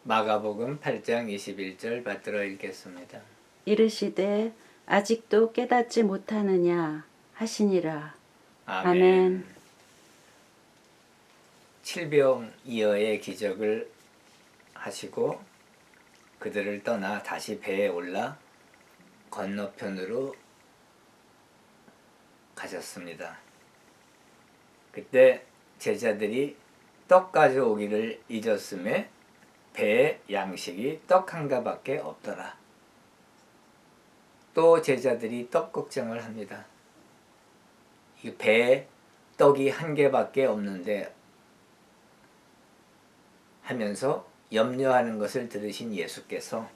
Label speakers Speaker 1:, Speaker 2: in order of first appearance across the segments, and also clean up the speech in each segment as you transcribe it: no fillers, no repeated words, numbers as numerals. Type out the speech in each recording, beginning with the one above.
Speaker 1: 마가복음 8장 21절 받들어 읽겠습니다.
Speaker 2: 이르시되 아직도 깨닫지 못하느냐 하시니라.
Speaker 1: 아멘.
Speaker 2: 아멘.
Speaker 1: 칠병이어의 기적을 하시고 그들을 떠나 다시 배에 올라 건너편으로 가셨습니다. 그때 제자들이 떡 가져오기를 잊었음에 배에 양식이 떡 한 가밖에 없더라. 또 제자들이 떡 걱정을 합니다. 이 배에 떡이 한 개밖에 없는데 하면서 염려하는 것을 들으신 예수께서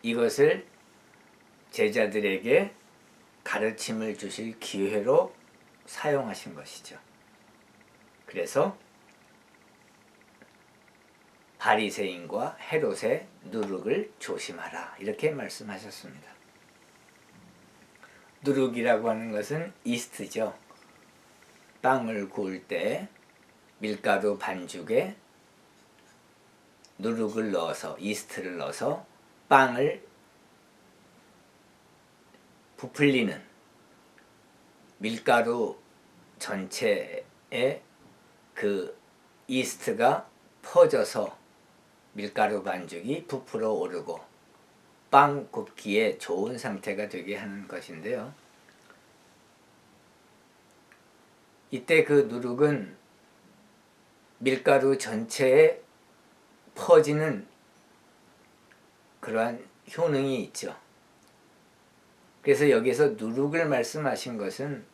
Speaker 1: 이것을 제자들에게 가르침을 주실 기회로 사용하신 것이죠. 그래서 바리새인과 헤롯의 누룩을 조심하라 이렇게 말씀하셨습니다. 누룩이라고 하는 것은 이스트죠. 빵을 구울 때 밀가루 반죽에 누룩을 넣어서 이스트를 넣어서 빵을 부풀리는 밀가루 전체에 그 이스트가 퍼져서 밀가루 반죽이 부풀어 오르고 빵 굽기에 좋은 상태가 되게 하는 것인데요. 이때 그 누룩은 밀가루 전체에 퍼지는 그러한 효능이 있죠. 그래서 여기서 누룩을 말씀하신 것은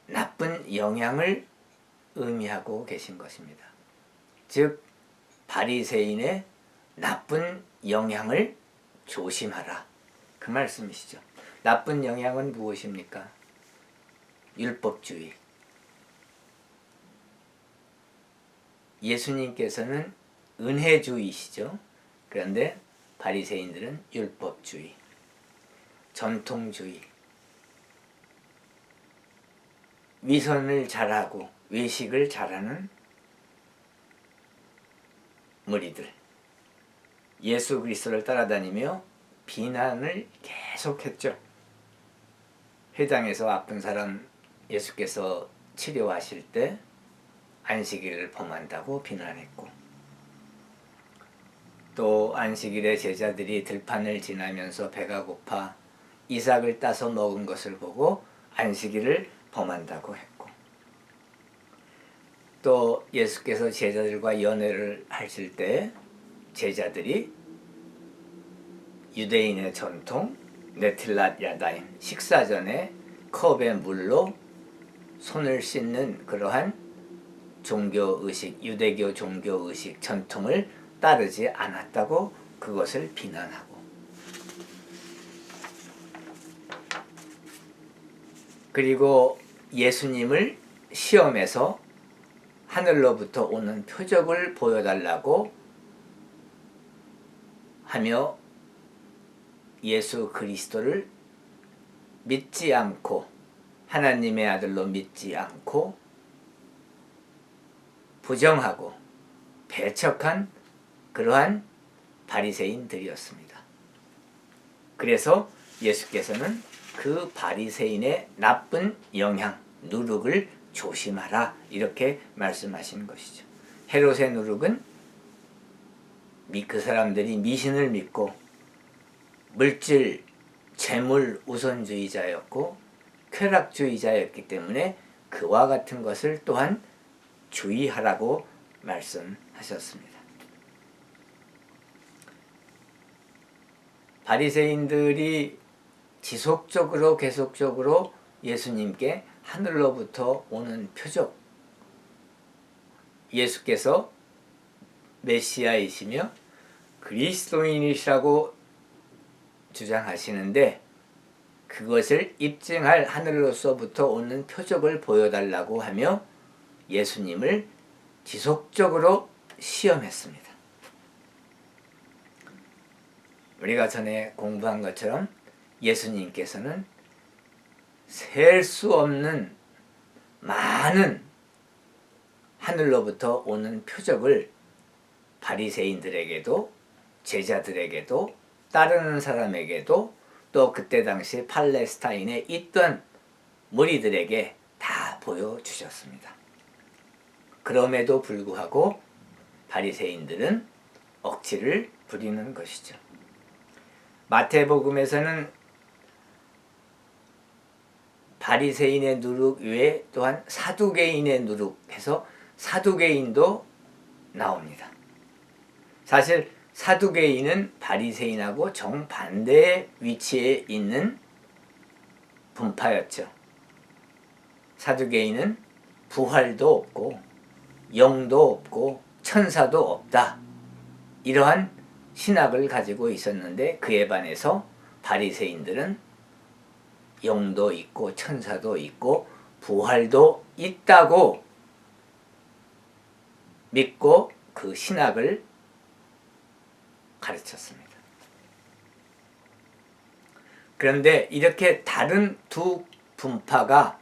Speaker 1: 나쁜 영향을 의미하고 계신 것입니다. 즉 바리새인의 나쁜 영향을 조심하라 그 말씀이시죠. 나쁜 영향은 무엇입니까? 율법주의. 예수님께서는 은혜주의시죠. 그런데 바리새인들은 율법주의, 전통주의, 위선을 잘하고 외식을 잘하는 무리들, 예수 그리스도를 따라다니며 비난을 계속했죠. 회당에서 아픈 사람 예수께서 치료하실 때 안식일을 범한다고 비난했고, 또 안식일에 제자들이 들판을 지나면서 배가 고파 이삭을 따서 먹은 것을 보고 안식일을 범한다고 했고, 또 예수께서 제자들과 연회를 하실 때 제자들이 유대인의 전통 네틸랏 야다임, 식사 전에 컵에 물로 손을 씻는 그러한 종교의식, 유대교 종교의식 전통을 따르지 않았다고 그것을 비난하고, 그리고 예수님을 시험해서 하늘로부터 오는 표적을 보여달라고 하며 예수 그리스도를 믿지 않고 하나님의 아들로 믿지 않고 부정하고 배척한 그러한 바리새인들이었습니다. 그래서 예수께서는 그 바리새인의 나쁜 영향, 누룩을 조심하라 이렇게 말씀하신 것이죠. 헤롯의 누룩은 그 사람들이 미신을 믿고 물질, 재물 우선주의자였고 쾌락주의자였기 때문에 그와 같은 것을 또한 주의하라고 말씀하셨습니다. 바리새인들이 지속적으로 계속적으로 예수님께 하늘로부터 오는 표적, 예수께서 메시아이시며 그리스도인이시라고 주장하시는데 그것을 입증할 하늘로서부터 오는 표적을 보여달라고 하며 예수님을 지속적으로 시험했습니다. 우리가 전에 공부한 것처럼 예수님께서는 셀 수 없는 많은 하늘로부터 오는 표적을 바리새인들에게도 제자들에게도 따르는 사람에게도 또 그때 당시 팔레스타인에 있던 무리들에게 다 보여주셨습니다. 그럼에도 불구하고 바리새인들은 억지를 부리는 것이죠. 마태복음에서는 바리새인의 누룩 외에 또한 사두개인의 누룩해서 사두개인도 나옵니다. 사실 사두개인은 바리새인하고 정반대의 위치에 있는 분파였죠. 사두개인은 부활도 없고 영도 없고 천사도 없다. 이러한 신학을 가지고 있었는데 그에 반해서 바리새인들은 영도 있고 천사도 있고 부활도 있다고 믿고 그 신학을 가르쳤습니다. 그런데 이렇게 다른 두 분파가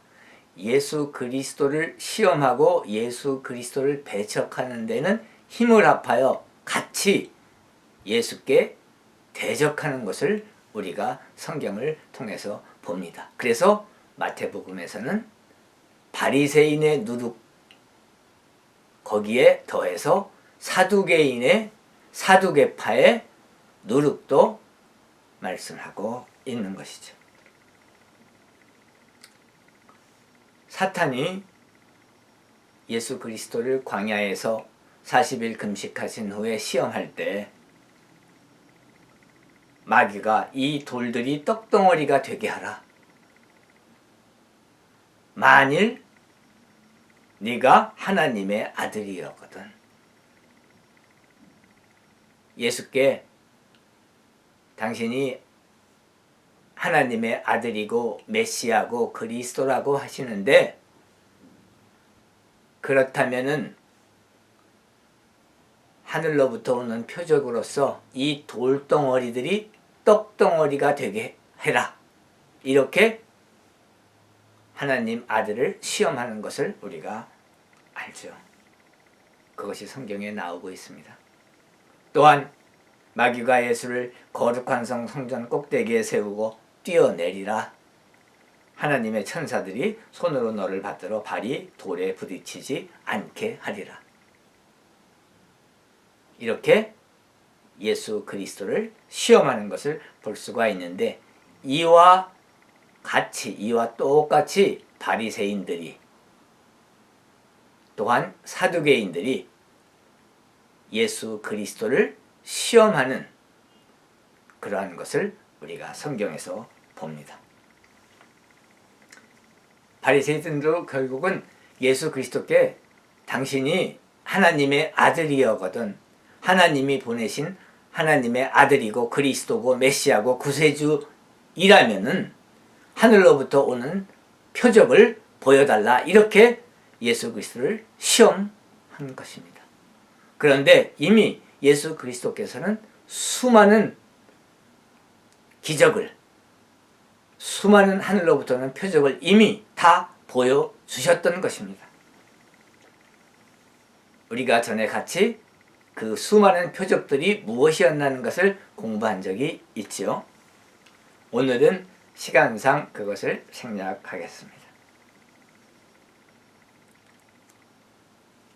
Speaker 1: 예수 그리스도를 시험하고 예수 그리스도를 배척하는 데는 힘을 합하여 같이 예수께 대적하는 것을 우리가 성경을 통해서 봅니다. 그래서 마태복음에서는 바리새인의 누룩 거기에 더해서 사두개파의 누룩도 말씀하고 있는 것이죠. 사탄이 예수 그리스도를 광야에서 40일 금식하신 후에 시험할 때 마귀가 이 돌들이 떡덩어리가 되게 하라. 만일 네가 하나님의 아들이었거든. 예수께 당신이 하나님의 아들이고 메시아고 그리스도라고 하시는데 그렇다면은 하늘로부터 오는 표적으로서 이 돌덩어리들이 떡덩어리가 되게 해라. 이렇게 하나님 아들을 시험하는 것을 우리가 알죠. 그것이 성경에 나오고 있습니다. 또한 마귀가 예수를 거룩한 성전 꼭대기에 세우고 뛰어내리라. 하나님의 천사들이 손으로 너를 받들어 발이 돌에 부딪히지 않게 하리라. 이렇게 예수 그리스도를 시험하는 것을 볼 수가 있는데 이와 똑같이 바리새인들이 또한 사두개인들이 예수 그리스도를 시험하는 그러한 것을 우리가 성경에서 봅니다. 바리새인들도 결국은 예수 그리스도께 당신이 하나님의 아들이었거든. 하나님이 보내신 하나님의 아들이고 그리스도고 메시아고 구세주이라면은 하늘로부터 오는 표적을 보여달라. 이렇게 예수 그리스도를 시험한 것입니다. 그런데 이미 예수 그리스도께서는 수많은 기적을, 수많은 하늘로부터는 표적을 이미 다 보여주셨던 것입니다. 우리가 전에 같이 그 수많은 표적들이 무엇이었나는 것을 공부한 적이 있지요. 오늘은 시간상 그것을 생략하겠습니다.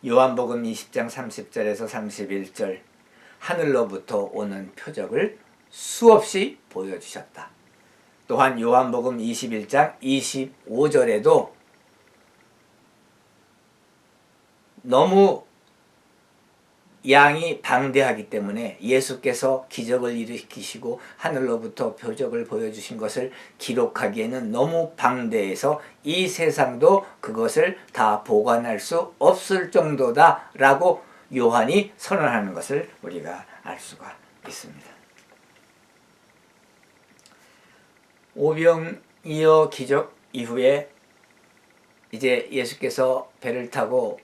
Speaker 1: 요한복음 20장 30절에서 31절 하늘로부터 오는 표적을 수없이 보여주셨다. 또한 요한복음 21장 25절에도 너무 양이 방대하기 때문에 예수께서 기적을 일으키시고 하늘로부터 표적을 보여주신 것을 기록하기에는 너무 방대해서 이 세상도 그것을 다 보관할 수 없을 정도다 라고 요한이 선언하는 것을 우리가 알 수가 있습니다. 오병이어 기적 이후에 이제 예수께서 배를 타고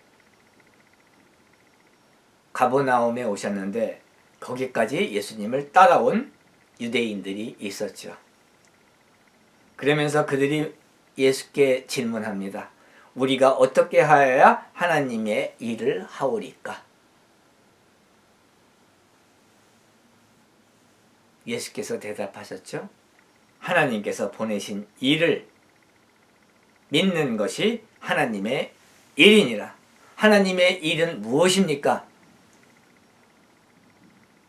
Speaker 1: 가버나움에 오셨는데 거기까지 예수님을 따라온 유대인들이 있었죠. 그러면서 그들이 예수께 질문합니다. 우리가 어떻게 하여야 하나님의 일을 하오리까? 예수께서 대답하셨죠. 하나님께서 보내신 일을 믿는 것이 하나님의 일이니라. 하나님의 일은 무엇입니까?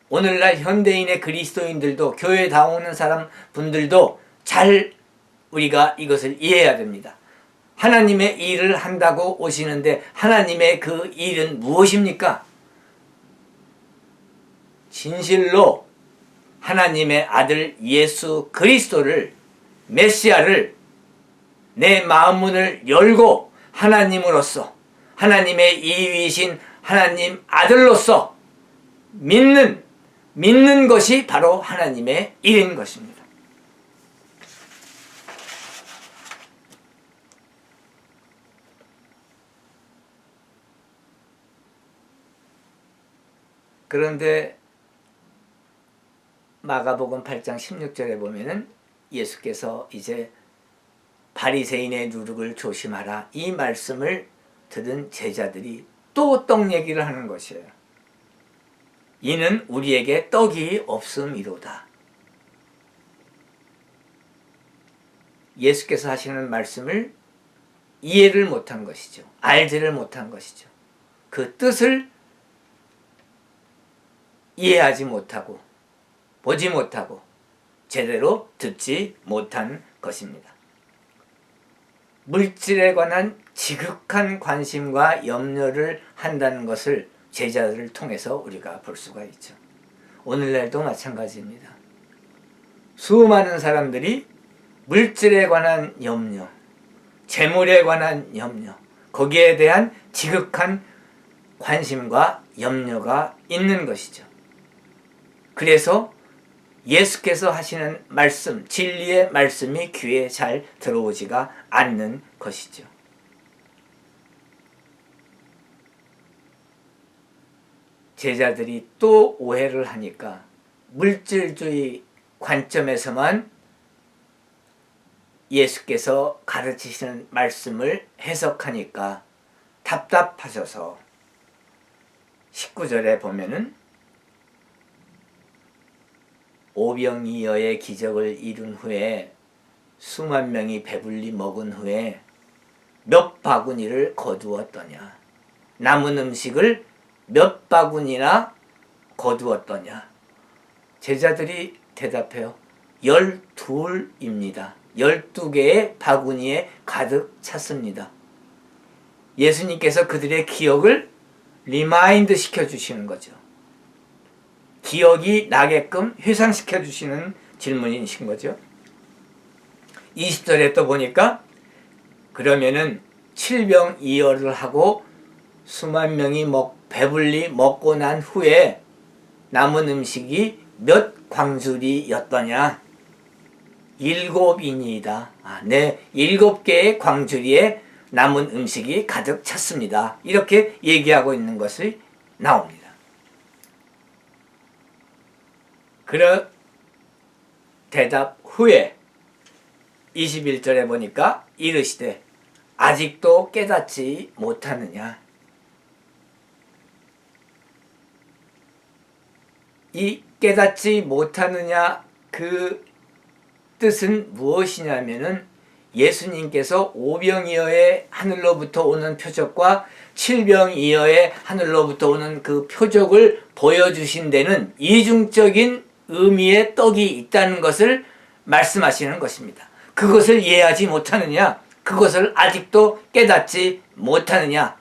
Speaker 1: 오늘날 현대인의 그리스도인들도 교회 나오는 사람 분들도 잘 우리가 이것을 이해해야 됩니다. 하나님의 일을 한다고 오시는데 하나님의 그 일은 무엇입니까? 진실로 하나님의 아들 예수 그리스도를, 메시아를 내 마음 문을 열고 하나님으로서, 하나님의 이위이신 하나님 아들로서 믿는 것이 바로 하나님의 일인 것입니다. 그런데 마가복음 8장 16절에 보면은 예수께서 이제 바리새인의 누룩을 조심하라, 이 말씀을 들은 제자들이 또 떡 얘기를 하는 것이에요. 이는 우리에게 떡이 없음이로다. 예수께서 하시는 말씀을 이해를 못한 것이죠. 알지를 못한 것이죠. 그 뜻을 이해하지 못하고 보지 못하고 제대로 듣지 못한 것입니다. 물질에 관한 지극한 관심과 염려를 한다는 것을 제자들을 통해서 우리가 볼 수가 있죠. 오늘날도 마찬가지입니다. 수많은 사람들이 물질에 관한 염려, 재물에 관한 염려, 거기에 대한 지극한 관심과 염려가 있는 것이죠. 그래서 예수께서 하시는 말씀, 진리의 말씀이 귀에 잘 들어오지가 않는 것이죠. 제자들이 또 오해를 하니까 물질주의 관점에서만 예수께서 가르치시는 말씀을 해석하니까 답답하셔서 19절에 보면은 오병이어의 기적을 이룬 후에 수만 명이 배불리 먹은 후에 몇 바구니를 거두었더냐, 남은 음식을 몇 바구니나 거두었더냐. 제자들이 대답해요. 12입니다. 12개의 바구니에 가득 찼습니다. 예수님께서 그들의 기억을 리마인드 시켜주시는 거죠. 기억이 나게끔 회상시켜 주시는 질문이신 거죠. 20절에 또 보니까 그러면은 7병2열을 하고 수만 명이 배불리 먹고 난 후에 남은 음식이 몇 광주리였더냐? 7이니이다. 네, 7개의 광주리에 남은 음식이 가득 찼습니다. 이렇게 얘기하고 있는 것이 나옵니다. 그러 대답 후에 21절에 보니까 이르시되 아직도 깨닫지 못하느냐. 이 깨닫지 못하느냐, 그 뜻은 무엇이냐면은 예수님께서 오병이어의 하늘로부터 오는 표적과 7병이어의 하늘로부터 오는 그 표적을 보여주신 데는 이중적인 의미의 떡이 있다는 것을 말씀하시는 것입니다. 그것을 이해하지 못하느냐, 그것을 아직도 깨닫지 못하느냐.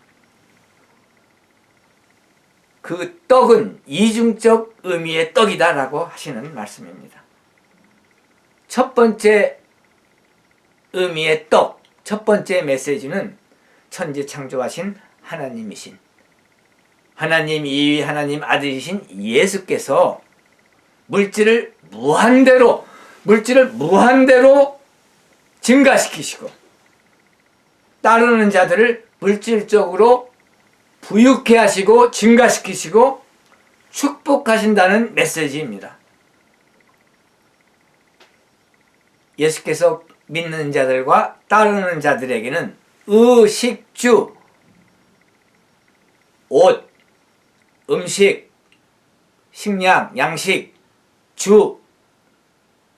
Speaker 1: 그 떡은 이중적 의미의 떡이다라고 하시는 말씀입니다. 첫 번째 의미의 떡, 첫 번째 메시지는 천지 창조하신 하나님이신, 하나님 이위 하나님 아들이신 예수께서 물질을 무한대로 증가시키시고 따르는 자들을 물질적으로 부유케 하시고 증가시키시고 축복하신다는 메시지입니다. 예수께서 믿는 자들과 따르는 자들에게는 의식주, 옷, 음식, 식량, 양식,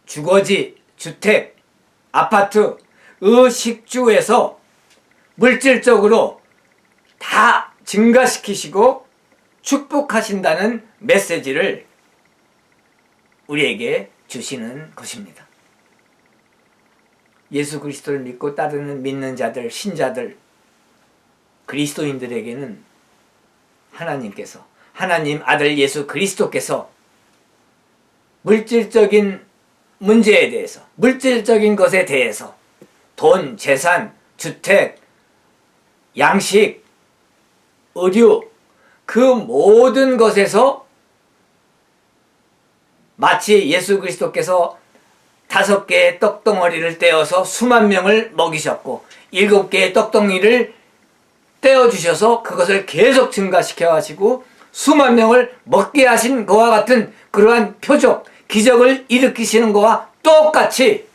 Speaker 1: 주거지, 주택, 아파트, 의식주에서 물질적으로 다 증가시키시고 축복하신다는 메시지를 우리에게 주시는 것입니다. 예수 그리스도를 믿고 따르는 믿는 자들, 신자들, 그리스도인들에게는 하나님께서, 하나님 아들 예수 그리스도께서 물질적인 문제에 대해서, 물질적인 것에 대해서 돈, 재산, 주택, 양식, 의류, 그 모든 것에서 마치 예수 그리스도께서 5개의 떡덩어리를 떼어서 수만 명을 먹이셨고 7개의 떡덩이를 떼어주셔서 그것을 계속 증가시켜 하시고 수만 명을 먹게 하신 것과 같은 그러한 표적, 기적을 일으키시는 것과 똑같이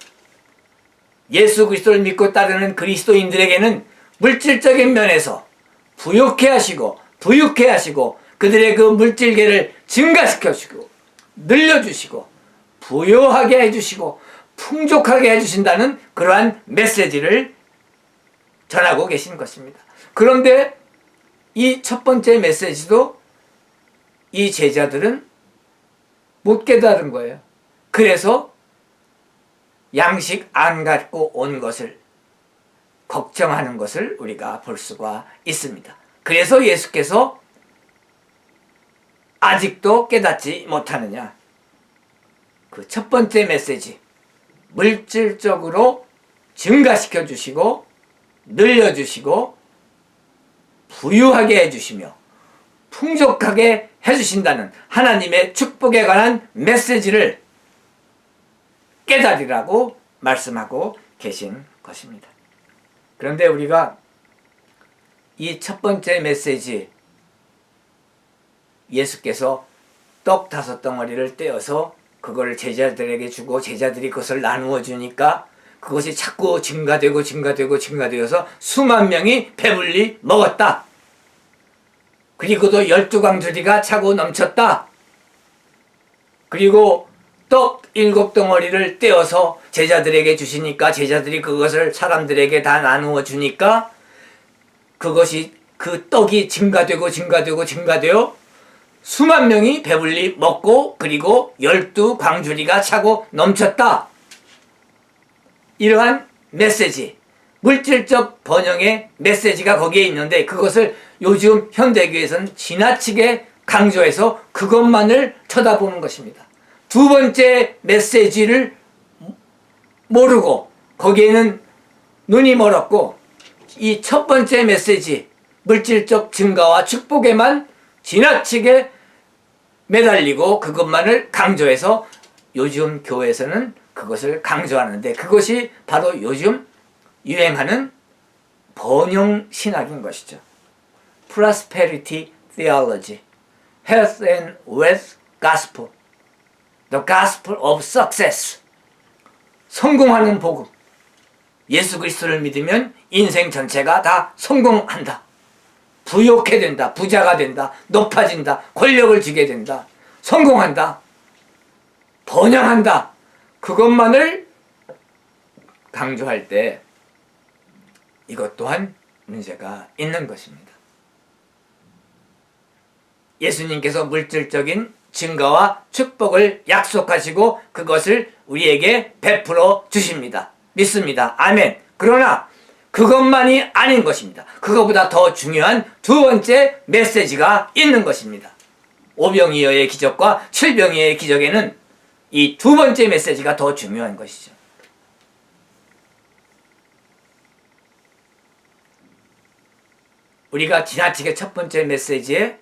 Speaker 1: 예수 그리스도를 믿고 따르는 그리스도인들에게는 물질적인 면에서 부욕해 하시고 부유케 하시고 그들의 그 물질계를 증가시켜 주시고 늘려주시고 부유하게 해주시고 풍족하게 해주신다는 그러한 메시지를 전하고 계신 것입니다. 그런데 이 첫 번째 메시지도 이 제자들은 못 깨달은 거예요. 그래서 양식 안 갖고 온 것을 걱정하는 것을 우리가 볼 수가 있습니다. 그래서 예수께서 아직도 깨닫지 못하느냐, 그 첫 번째 메시지, 물질적으로 증가시켜 주시고 늘려주시고 부유하게 해주시며 풍족하게 해주신다는 하나님의 축복에 관한 메시지를 깨달으라고 말씀하고 계신 것입니다. 그런데 우리가 이 첫 번째 메시지, 예수께서 떡 5덩어리를 떼어서 그걸 제자들에게 주고 제자들이 그것을 나누어 주니까 그것이 자꾸 증가되고 증가되어서 수만 명이 배불리 먹었다. 그리고도 12광주리가 차고 넘쳤다. 그리고 떡 7덩어리를 떼어서 제자들에게 주시니까 제자들이 그것을 사람들에게 다 나누어 주니까 그것이 그 떡이 증가되고 수만 명이 배불리 먹고 그리고 12광주리가 차고 넘쳤다. 이러한 메시지, 물질적 번영의 메시지가 거기에 있는데 그것을 요즘 현대교회에서는 지나치게 강조해서 그것만을 쳐다보는 것입니다. 두 번째 메시지를 모르고 거기에는 눈이 멀었고 이 첫 번째 메시지, 물질적 증가와 축복에만 지나치게 매달리고 그것만을 강조해서 요즘 교회에서는 그것을 강조하는데 그것이 바로 요즘 유행하는 번영신학인 것이죠. Prosperity Theology, Health and Wealth Gospel, The Gospel of Success. 성공하는 복음. 예수 그리스도를 믿으면 인생 전체가 다 성공한다. 부욕해 된다. 부자가 된다. 높아진다. 권력을 쥐게 된다. 성공한다. 번영한다. 그것만을 강조할 때 이것 또한 문제가 있는 것입니다. 예수님께서 물질적인 증거와 축복을 약속하시고 그것을 우리에게 베풀어 주십니다. 믿습니다. 아멘. 그러나 그것만이 아닌 것입니다. 그것보다 더 중요한 두 번째 메시지가 있는 것입니다. 오병이어의 기적과 칠병이어의 기적에는 이 두 번째 메시지가 더 중요한 것이죠. 우리가 지나치게 첫 번째 메시지에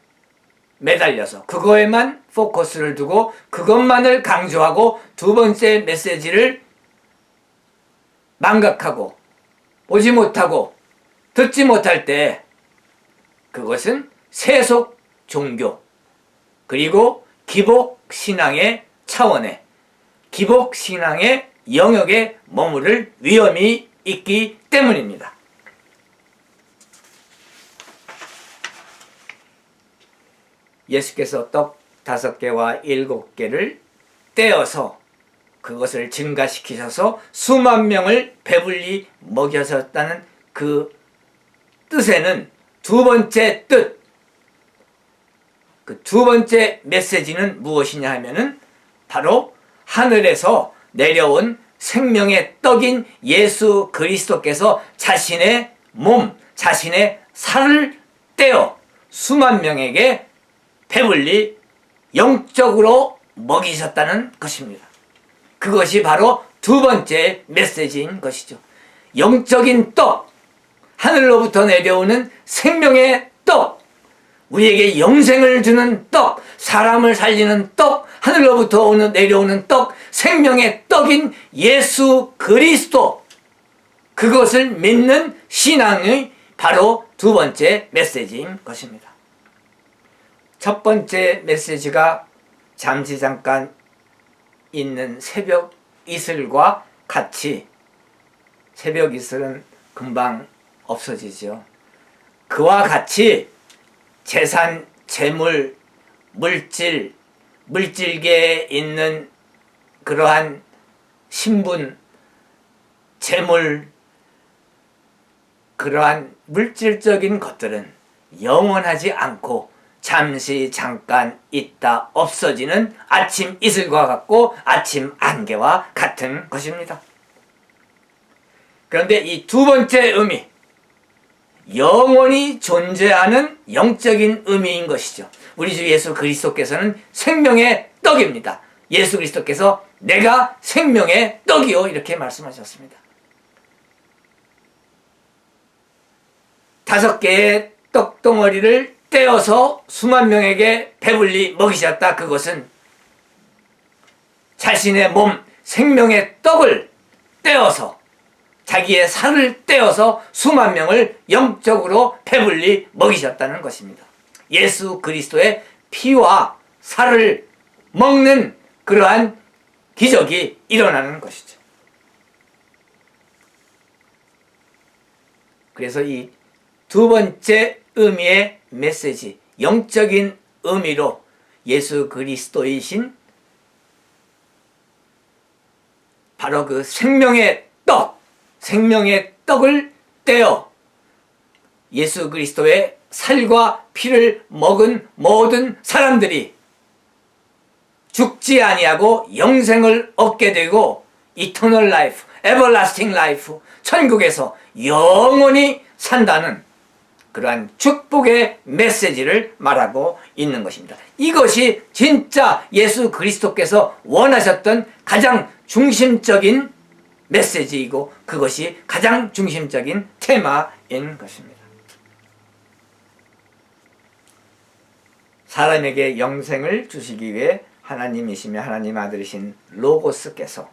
Speaker 1: 매달려서 그거에만 포커스를 두고 그것만을 강조하고 두 번째 메시지를 망각하고 보지 못하고 듣지 못할 때 그것은 세속 종교 그리고 기복신앙의 차원에 기복신앙의 영역에 머무를 위험이 있기 때문입니다. 예수께서 떡 5개와 7개를 떼어서 그것을 증가시키셔서 수만 명을 배불리 먹여셨다는 그 뜻에는 두 번째 뜻, 그 두 번째 메시지는 무엇이냐 하면은 바로 하늘에서 내려온 생명의 떡인 예수 그리스도께서 자신의 몸, 자신의 살을 떼어 수만 명에게 배불리 영적으로 먹이셨다는 것입니다. 그것이 바로 두 번째 메시지인 것이죠. 영적인 떡, 하늘로부터 내려오는 생명의 떡, 우리에게 영생을 주는 떡, 사람을 살리는 떡, 하늘로부터 내려오는 떡, 생명의 떡인 예수 그리스도, 그것을 믿는 신앙이 바로 두 번째 메시지인 것입니다. 첫 번째 메시지가 잠시 잠깐 있는 새벽 이슬과 같이, 새벽 이슬은 금방 없어지죠. 그와 같이 재산, 재물, 물질, 물질계에 있는 그러한 신분, 재물, 그러한 물질적인 것들은 영원하지 않고 잠시 잠깐 있다 없어지는 아침 이슬과 같고 아침 안개와 같은 것입니다. 그런데 이 두 번째 의미, 영원히 존재하는 영적인 의미인 것이죠. 우리 주 예수 그리스도께서는 생명의 떡입니다. 예수 그리스도께서 내가 생명의 떡이요 이렇게 말씀하셨습니다. 5개의 떡덩어리를 떼어서 수만 명에게 배불리 먹이셨다. 그것은 자신의 몸, 생명의 떡을 떼어서, 자기의 살을 떼어서 수만 명을 영적으로 배불리 먹이셨다는 것입니다. 예수 그리스도의 피와 살을 먹는 그러한 기적이 일어나는 것이죠. 그래서 이 두 번째 의미의 메시지, 영적인 의미로 예수 그리스도이신 바로 그 생명의 떡, 생명의 떡을 떼어 예수 그리스도의 살과 피를 먹은 모든 사람들이 죽지 아니하고 영생을 얻게 되고 이터널 라이프, 에버라스팅 라이프, 천국에서 영원히 산다는 그러한 축복의 메시지를 말하고 있는 것입니다. 이것이 진짜 예수 그리스도께서 원하셨던 가장 중심적인 메시지이고 그것이 가장 중심적인 테마인 것입니다. 사람에게 영생을 주시기 위해 하나님이시며 하나님 아들이신 로고스께서,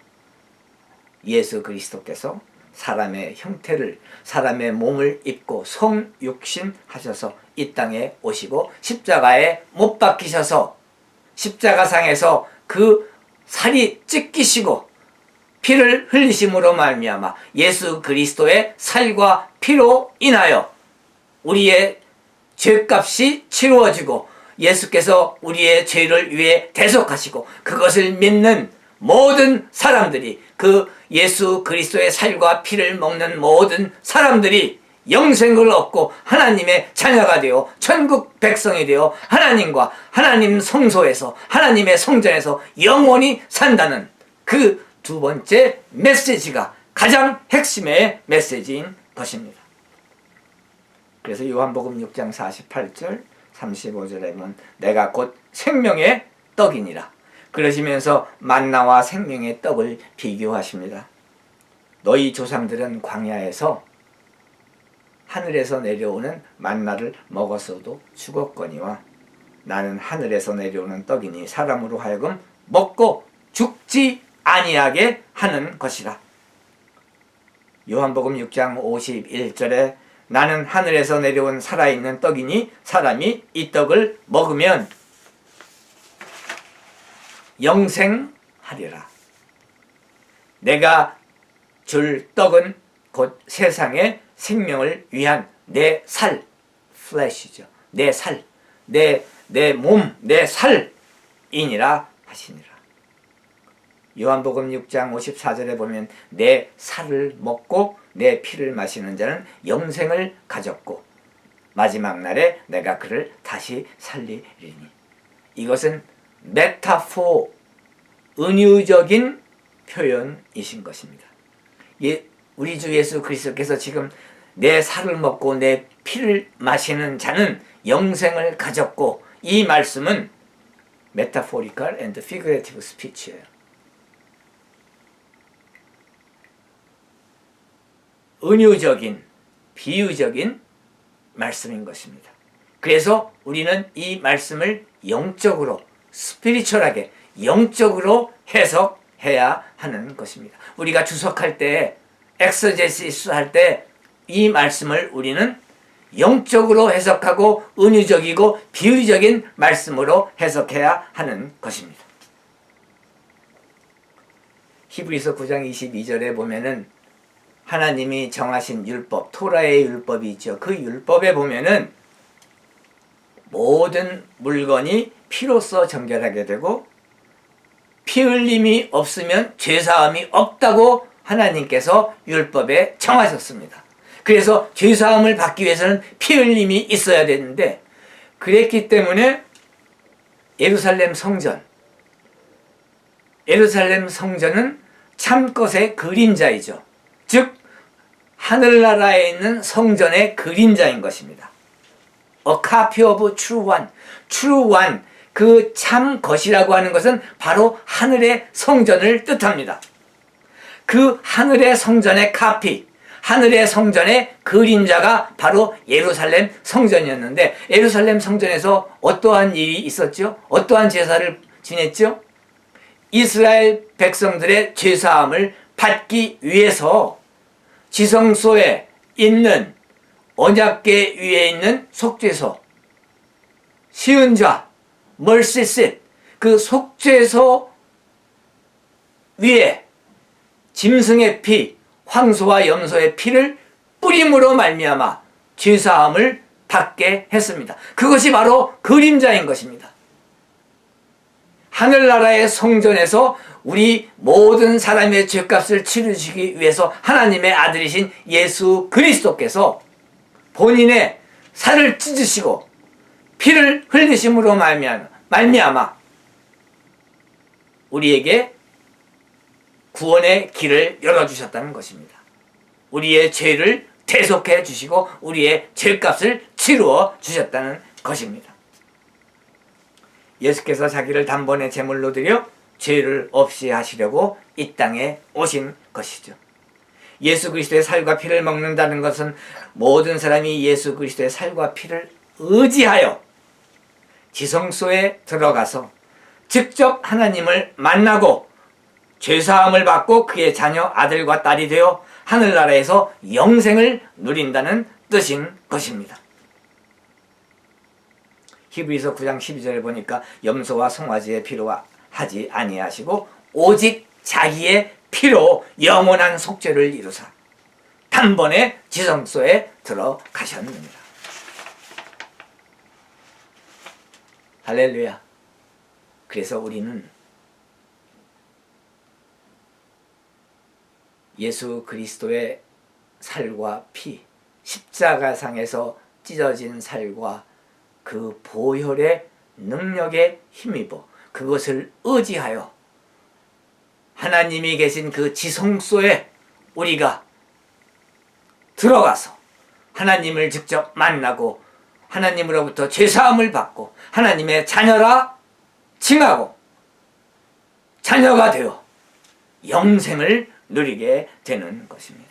Speaker 1: 예수 그리스도께서 사람의 형태를, 사람의 몸을 입고 성육신 하셔서 이 땅에 오시고 십자가에 못 박히셔서 십자가상에서 그 살이 찢기시고 피를 흘리심으로 말미암아 예수 그리스도의 살과 피로 인하여 우리의 죄값이 치루어지고 예수께서 우리의 죄를 위해 대속하시고 그것을 믿는 모든 사람들이, 그 예수 그리스도의 살과 피를 먹는 모든 사람들이 영생을 얻고 하나님의 자녀가 되어 천국 백성이 되어 하나님과 하나님 성소에서, 하나님의 성전에서 영원히 산다는 그 두 번째 메시지가 가장 핵심의 메시지인 것입니다. 그래서 요한복음 6장 48절 35절에 보면 내가 곧 생명의 떡이니라 그러시면서 만나와 생명의 떡을 비교하십니다. 너희 조상들은 광야에서 하늘에서 내려오는 만나를 먹었어도 죽었거니와 나는 하늘에서 내려오는 떡이니 사람으로 하여금 먹고 죽지 아니하게 하는 것이라. 요한복음 6장 51절에 나는 하늘에서 내려온 살아있는 떡이니 사람이 이 떡을 먹으면 영생하리라. 내가 줄 떡은 곧 세상의 생명을 위한 내 살, 플래시죠. 내 살, 내 내 몸, 내 살이니라 하시니라. 요한복음 6장 54절에 보면 내 살을 먹고 내 피를 마시는 자는 영생을 가졌고 마지막 날에 내가 그를 다시 살리리니. 이것은 메타포, 은유적인 표현이신 것입니다. 우리 주 예수 그리스도께서 지금 내 살을 먹고 내 피를 마시는 자는 영생을 가졌고, 이 말씀은 metaphorical and figurative speech예요. 은유적인, 비유적인 말씀인 것입니다. 그래서 우리는 이 말씀을 영적으로, 스피리추얼하게, 영적으로 해석해야 하는 것입니다. 우리가 주석할 때, 엑서제시스 할 때 이 말씀을 우리는 영적으로 해석하고 은유적이고 비유적인 말씀으로 해석해야 하는 것입니다. 히브리서 9장 22절에 보면은 하나님이 정하신 율법, 토라의 율법이 있죠. 그 율법에 보면은 모든 물건이 피로써 정결하게 되고 피 흘림이 없으면 죄사함이 없다고 하나님께서 율법에 정하셨습니다. 그래서 죄사함을 받기 위해서는 피 흘림이 있어야 되는데, 그랬기 때문에 예루살렘 성전은 참것의 그림자이죠. 즉 하늘나라에 있는 성전의 그림자인 것입니다. A copy of true one. true one, 그 참 것이라고 하는 것은 바로 하늘의 성전을 뜻합니다. 그 하늘의 성전의 카피, 하늘의 성전의 그림자가 바로 예루살렘 성전이었는데, 예루살렘 성전에서 어떠한 일이 있었죠? 어떠한 제사를 지냈죠? 이스라엘 백성들의 죄사함을 받기 위해서 지성소에 있는 언약궤 위에 있는 속죄소, 시은좌, 멀시셋, 그 속죄소 위에 짐승의 피, 황소와 염소의 피를 뿌림으로 말미암아 죄사함을 받게 했습니다. 그것이 바로 그림자인 것입니다. 하늘나라의 성전에서 우리 모든 사람의 죄값을 치르시기 위해서 하나님의 아들이신 예수 그리스도께서 본인의 살을 찢으시고 피를 흘리심으로 말미암아 우리에게 구원의 길을 열어주셨다는 것입니다. 우리의 죄를 대속해 주시고 우리의 죄값을 치루어 주셨다는 것입니다. 예수께서 자기를 단번에 제물로 드려 죄를 없이 하시려고 이 땅에 오신 것이죠. 예수 그리스도의 살과 피를 먹는다는 것은 모든 사람이 예수 그리스도의 살과 피를 의지하여 지성소에 들어가서 직접 하나님을 만나고 죄사함을 받고 그의 자녀 아들과 딸이 되어 하늘나라에서 영생을 누린다는 뜻인 것입니다. 히브리서 9장 12절에 보니까 염소와 송아지의 피로 하지 아니하시고 오직 자기의 피로 영원한 속죄를 이루사 단번에 지성소에 들어가셨느니라. 할렐루야. 그래서 우리는 예수 그리스도의 살과 피, 십자가상에서 찢어진 살과 그 보혈의 능력에 힘입어 그것을 의지하여 하나님이 계신 그 지성소에 우리가 들어가서 하나님을 직접 만나고 하나님으로부터 죄사함을 받고 하나님의 자녀라 칭하고 자녀가 되어 영생을 누리게 되는 것입니다.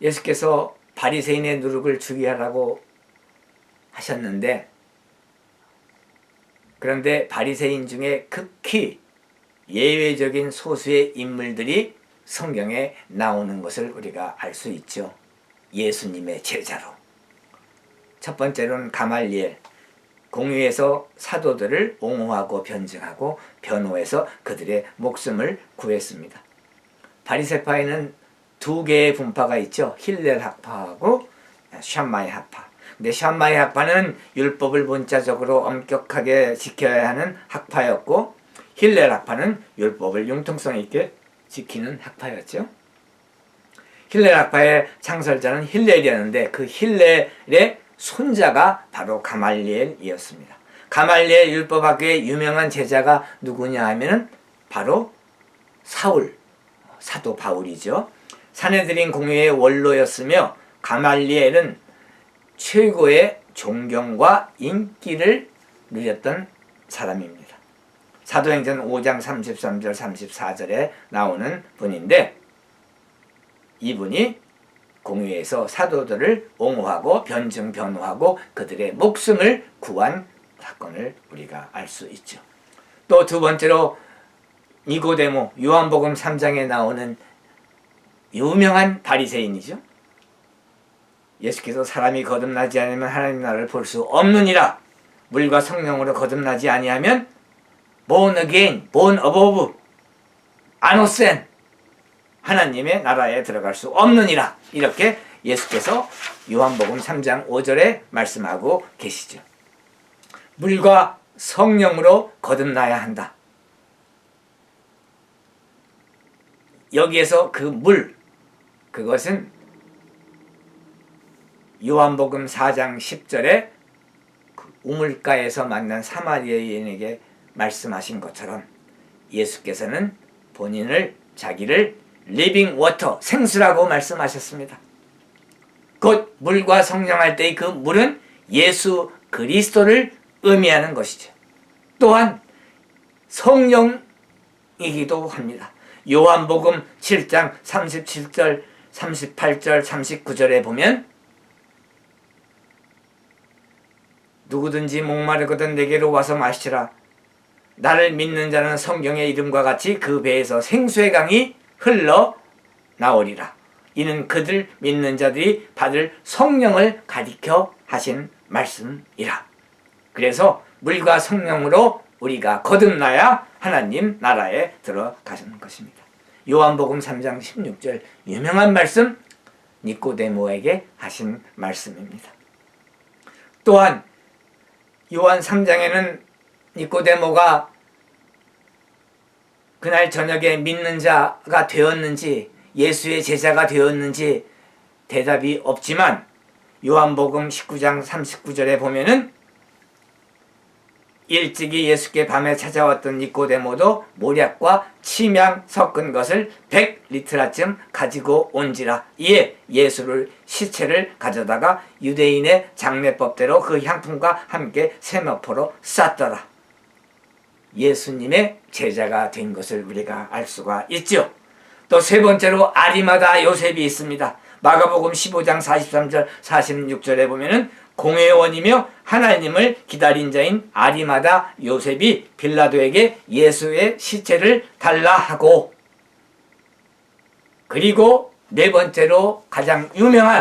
Speaker 1: 예수께서 바리새인의 누룩을 주의하라고 하셨는데, 그런데 바리새인 중에 극히 예외적인 소수의 인물들이 성경에 나오는 것을 우리가 알 수 있죠. 예수님의 제자로. 첫 번째로는 가말리엘, 공의에서 사도들을 옹호하고 변증하고 변호해서 그들의 목숨을 구했습니다. 바리새파에는 두 개의 분파가 있죠. 힐렐 학파하고 샴마이 학파. 근데 샴마의 학파는 율법을 문자적으로 엄격하게 지켜야 하는 학파였고, 힐렐 학파는 율법을 융통성 있게 지키는 학파였죠. 힐렐 학파의 창설자는 힐렐이었는데 그 힐렐의 손자가 바로 가말리엘이었습니다. 가말리엘 율법학교의 유명한 제자가 누구냐 하면은 바로 사울, 사도 바울이죠. 산헤드린 공회의 원로였으며 가말리엘은 최고의 존경과 인기를 누렸던 사람입니다. 사도행전 5장 33절 34절에 나오는 분인데, 이분이 공회에서 사도들을 옹호하고 변증변호하고 그들의 목숨을 구한 사건을 우리가 알 수 있죠. 또 두 번째로 니고데모, 요한복음 3장에 나오는 유명한 바리새인이죠. 예수께서 사람이 거듭나지 않으면 하나님 나라를 볼 수 없느니라. 물과 성령으로 거듭나지 아니하면 born again, born above, 아노센, 하나님의 나라에 들어갈 수 없느니라. 이렇게 예수께서 요한복음 3장 5절에 말씀하고 계시죠. 물과 성령으로 거듭나야 한다. 여기에서 그 물, 그것은 요한복음 4장 10절에 그 우물가에서 만난 사마리아 여인에게 말씀하신 것처럼 예수께서는 본인을, 자기를 리빙 워터, 생수라고 말씀하셨습니다. 곧 물과 성령 할 때의 그 물은 예수 그리스도를 의미하는 것이죠. 또한 성령이기도 합니다. 요한복음 7장 37절, 38절, 39절에 보면 누구든지 목마르거든 내게로 와서 마시라. 나를 믿는 자는 성경의 이름과 같이 그 배에서 생수의 강이 흘러 나오리라. 이는 그들 믿는 자들이 받을 성령을 가리켜 하신 말씀이라. 그래서 물과 성령으로 우리가 거듭나야 하나님 나라에 들어가는 것입니다. 요한복음 3장 16절 유명한 말씀, 니고데모에게 하신 말씀입니다. 또한 요한 3장에는 니고데모가 그날 저녁에 믿는 자가 되었는지 예수의 제자가 되었는지 대답이 없지만 요한복음 19장 39절에 보면은 일찍이 예수께 밤에 찾아왔던 니고데모도 모략과 침향 섞은 것을 100리트라쯤 가지고 온지라. 이에 예수를 시체를 가져다가 유대인의 장례법대로 그 향품과 함께 세마포로 쌌더라. 예수님의 제자가 된 것을 우리가 알 수가 있죠. 또 세 번째로 아리마다 요셉이 있습니다. 마가복음 15장 43절 46절에 보면은 공회원이며 하나님을 기다린 자인 아리마다 요셉이 빌라도에게 예수의 시체를 달라 하고, 그리고 네 번째로 가장 유명한